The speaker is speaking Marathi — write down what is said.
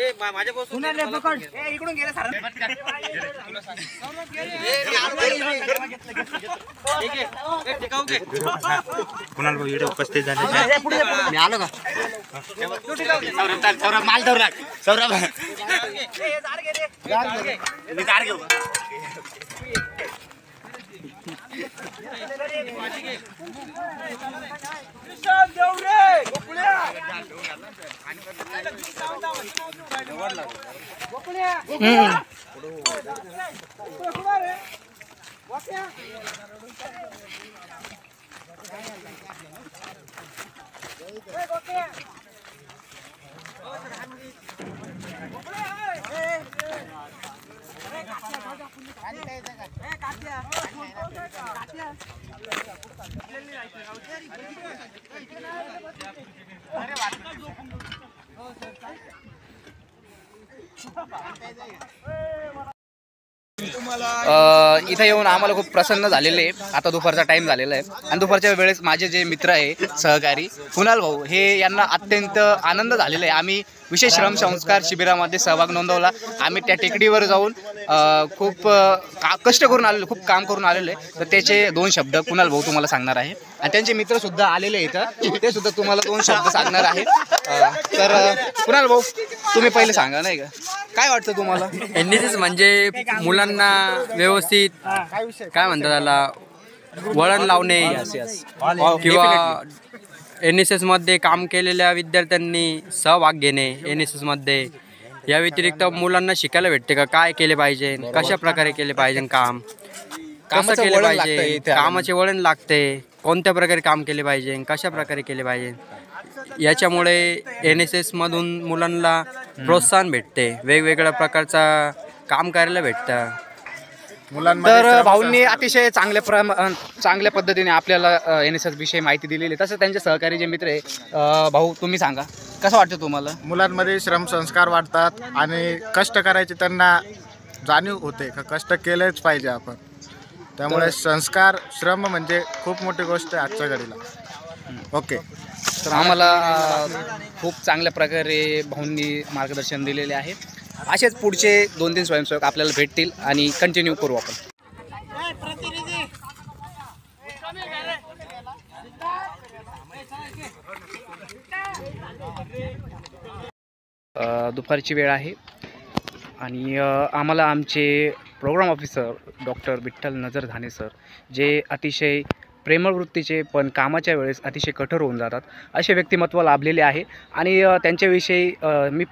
इकडून गेले सर कुणाल भाऊ इकडे उपस्थित झाले मी आलो का सौरभ माल धरू लाग सौरभ इथे येऊन आम्हाला खूप प्रसन्न झालेले आहे। आता दुपारचा टाइम झालेला आहे आणि दुपारच्या वेळेस माझे जे मित्र आहे सहकारी कुणाल भाऊ हे यांना अत्यंत आनंद झालेला आहे। आम्ही विशेष श्रम संस्कार शिबिरामध्ये सहभाग नोंदवला। आम्ही त्या टेकडीवर जाऊन खूप कष्ट करून आलेलो, खूप काम करून आलेलो आहे। तर त्याचे दोन शब्द कुणाल भाऊ तुम्हाला सांगणार आहे आणि त्यांचे मित्र सुद्धा आलेले इथं, ते सुद्धा तुम्हाला दोन शब्द सांगणार आहे। तर कुणाल भाऊ तुम्ही पहिले सांगा नाही का, काय वाटतं तुम्हाला? एनएसएस म्हणजे मुलांना व्यवस्थित काय म्हणतात त्याला वळण लावणे किंवा एनएसएस मध्ये काम केलेल्या विद्यार्थ्यांनी सहभाग घेणे एनएसएस मध्ये। या व्यतिरिक्त मुलांना शिकायला भेटते का काय केले पाहिजे, कशा प्रकारे केले पाहिजे, काम कसं केले पाहिजे, कामाचे वळण लागते, कोणत्या प्रकारे काम केले पाहिजे, कशा प्रकारे केले पाहिजे। याच्यामुळे एनएसएस मधून मुलांना प्रोत्साहन भेटते, वेगवेगळ्या प्रकारचा काम करायला भेटतं। तर भाऊंनी अतिशय चांगल्या पद्धतीने आपल्याला एनएसएस विषयी माहिती दिलेली। तसं त्यांचे सहकारी जे मित्र आहे भाऊ तुम्ही सांगा कसं वाटतं तुम्हाला? मुलांमध्ये श्रमसंस्कार वाढतात आणि कष्ट करायची त्यांना जाणीव होते का कष्ट केलेच पाहिजे आपण। त्यामुळे संस्कार श्रम म्हणजे खूप मोठी गोष्ट आहे आजच्या घडीला। ओके, तर आम्हाला खूप चांगल्या प्रकारे भाऊंनी मार्गदर्शन दिलेले आहे। असेच पुढचे 2-3 स्वयंसेवक आपल्याला भेटतील आणि कंटिन्यू करू आपण। दुपारची वेळ आहे आणि आम्हाला आमचे प्रोग्राम ऑफिसर डॉक्टर विठ्ठल नजर धाने सर, जे अतिशय प्रेमळ वृत्तीचे पण कामाच्या वेळेस अतिशय कठोर होऊन जातात, असे व्यक्तिमत्व लाभलेले आहे आणि त्यांच्याविषयी मी